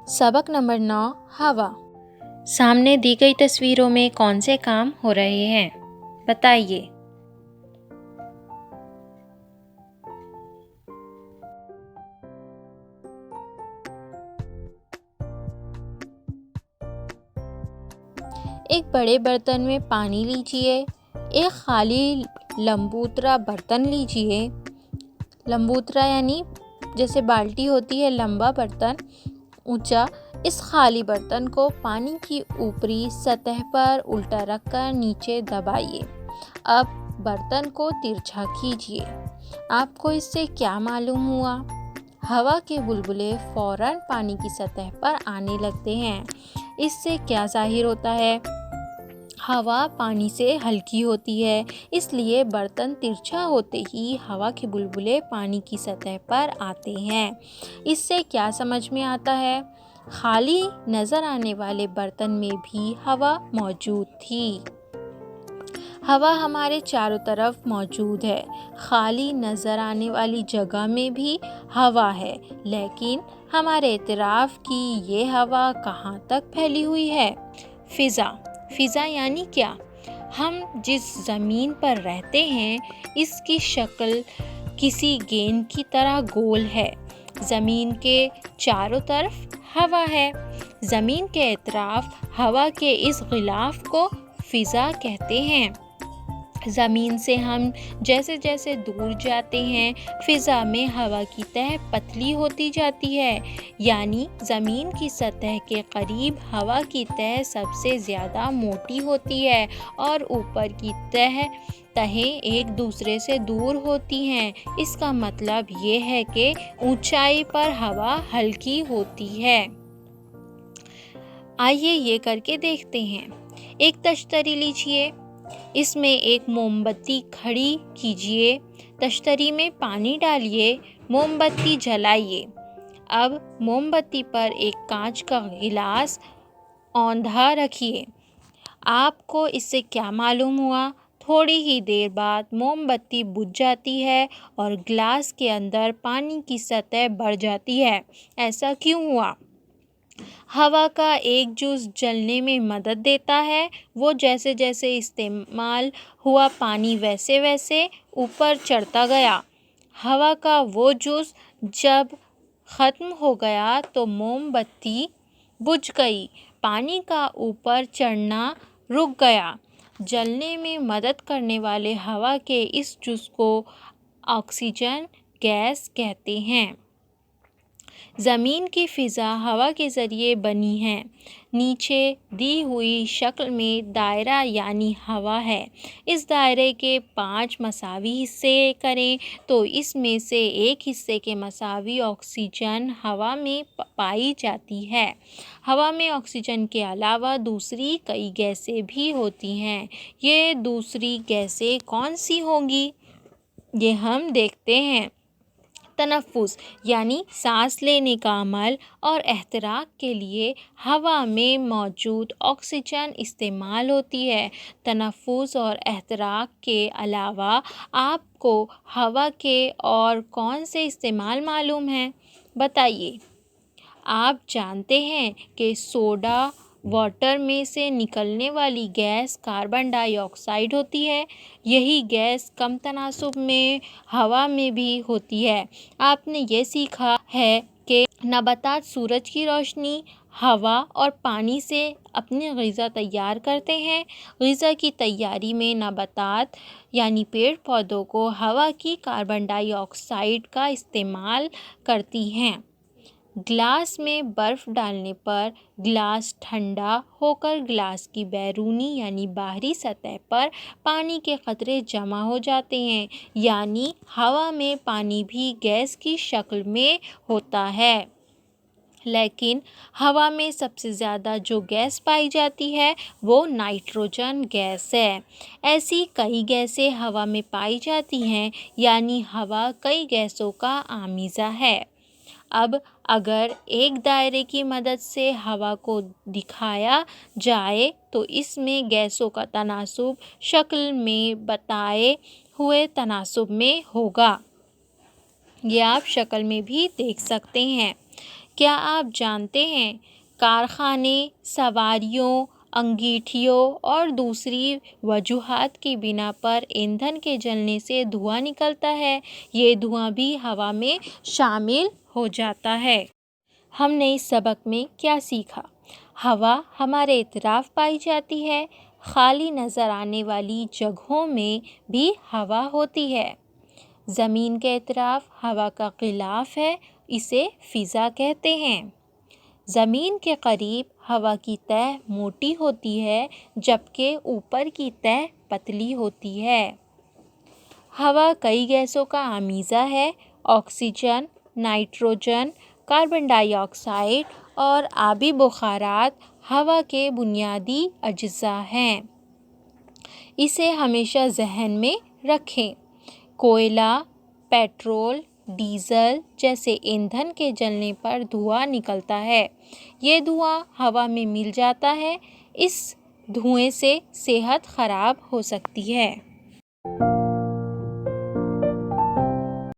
सबक नंबर 9 हवा। सामने दी गई तस्वीरों में कौन से काम हो रहे हैं, बताइए। एक बड़े बर्तन में पानी लीजिए। एक खाली लंबूतरा बर्तन लीजिए। लंबूतरा यानी जैसे बाल्टी होती है, लंबा बर्तन ऊंचा। इस खाली बर्तन को पानी की ऊपरी सतह पर उल्टा रखकर नीचे दबाइए। अब बर्तन को तिरछा कीजिए। आपको इससे क्या मालूम हुआ? हवा के बुलबुले फौरन पानी की सतह पर आने लगते हैं। इससे क्या जाहिर होता है? हवा पानी से हल्की होती है, इसलिए बर्तन तिरछा होते ही हवा के बुलबुले पानी की सतह पर आते हैं। इससे क्या समझ में आता है? खाली नजर आने वाले बर्तन में भी हवा मौजूद थी। हवा हमारे चारों तरफ मौजूद है। खाली नजर आने वाली जगह में भी हवा है, लेकिन हमारे इतराफ की ये हवा कहाँ तक फैली हुई है? फिजा यानी क्या? हम जिस ज़मीन पर रहते हैं, इसकी शक्ल किसी गेंद की तरह गोल है। ज़मीन के चारों तरफ हवा है। ज़मीन के इतराफ हवा के इस गिलाफ को फिजा कहते हैं। ज़मीन से हम जैसे जैसे दूर जाते हैं, फ़िज़ा में हवा की तह पतली होती जाती है, यानी ज़मीन की सतह के करीब हवा की तह सबसे ज़्यादा मोटी होती है और ऊपर की तहें एक दूसरे से दूर होती हैं। इसका मतलब ये है कि ऊंचाई पर हवा हल्की होती है। आइए ये करके देखते हैं। एक तश्तरी लीजिए। इसमें एक मोमबत्ती खड़ी कीजिए। तश्तरी में पानी डालिए। मोमबत्ती जलाइए। अब मोमबत्ती पर एक कांच का गिलास औंधा रखिए। आपको इससे क्या मालूम हुआ? थोड़ी ही देर बाद मोमबत्ती बुझ जाती है और गिलास के अंदर पानी की सतह बढ़ जाती है। ऐसा क्यों हुआ? हवा का एक जुज़ जलने में मदद देता है। वो जैसे जैसे इस्तेमाल हुआ, पानी वैसे वैसे ऊपर चढ़ता गया। हवा का वो जुज़ जब ख़त्म हो गया तो मोमबत्ती बुझ गई। पानी का ऊपर चढ़ना रुक गया। जलने में मदद करने वाले हवा के इस जुज़ को ऑक्सीजन गैस कहते हैं। ज़मीन की फ़िज़ा हवा के ज़रिए बनी है। नीचे दी हुई शक्ल में दायरा यानी हवा है। इस दायरे के 5 मसावी हिस्से करें तो इसमें से एक हिस्से के मसावी ऑक्सीजन हवा में पाई जाती है। हवा में ऑक्सीजन के अलावा दूसरी कई गैसें भी होती हैं। ये दूसरी गैसें कौन सी होंगी? ये हम देखते हैं। तनफ़्फ़ुस यानी सांस लेने का अमल और एहतराक के लिए हवा में मौजूद ऑक्सीजन इस्तेमाल होती है। तनफ़्फ़ुस और एहतराक के अलावा आपको हवा के और कौन से इस्तेमाल मालूम हैं? बताइए। आप जानते हैं कि सोडा वाटर में से निकलने वाली गैस कार्बन डाइऑक्साइड होती है। यही गैस कम तनासुब में हवा में भी होती है। आपने ये सीखा है कि नबातात सूरज की रोशनी, हवा और पानी से अपनी ग़िज़ा तैयार करते हैं। ग़िज़ा की तैयारी में नबातात यानी पेड़ पौधों को हवा की कार्बन डाइऑक्साइड का इस्तेमाल करती हैं। गिलास में बर्फ़ डालने पर गिलास ठंडा होकर गिलास की बैरूनी यानी बाहरी सतह पर पानी के कतरे जमा हो जाते हैं, यानी हवा में पानी भी गैस की शक्ल में होता है। लेकिन हवा में सबसे ज़्यादा जो गैस पाई जाती है वो नाइट्रोजन गैस है। ऐसी कई गैसें हवा में पाई जाती हैं, यानी हवा कई गैसों का आमीज़ा है। अब अगर एक दायरे की मदद से हवा को दिखाया जाए तो इसमें गैसों का तनासुब शक्ल में बताए हुए तनासुब में होगा। ये आप शक्ल में भी देख सकते हैं। کیا آپ جانتے ہیں کارخانے سواریوں انگیٹھیوں اور دوسری وجوہات کی بنا پر ایندھن کے جلنے سے دھواں نکلتا ہے؟ یہ دھواں بھی ہوا میں شامل ہو جاتا ہے۔ ہم نے اس سبق میں کیا سیکھا؟ ہوا ہمارے اطراف پائی جاتی ہے۔ خالی نظر آنے والی جگہوں میں بھی ہوا ہوتی ہے۔ زمین کے اطراف ہوا کا غلاف ہے، اسے فضا کہتے ہیں۔ زمین کے قریب ہوا کی تہہ موٹی ہوتی ہے جبکہ اوپر کی تہہ پتلی ہوتی ہے۔ ہوا کئی گیسوں کا آمیزہ ہے۔ آکسیجن، نائٹروجن، کاربن ڈائی آکسائیڈ اور آبی بخارات ہوا کے بنیادی اجزاء ہیں۔ اسے ہمیشہ ذہن میں رکھیں۔ کوئلہ، پیٹرول، ڈیزل جیسے ایندھن کے جلنے پر دھواں نکلتا ہے۔ یہ دھواں ہوا میں مل جاتا ہے۔ اس دھوئیں سے صحت خراب ہو سکتی ہے۔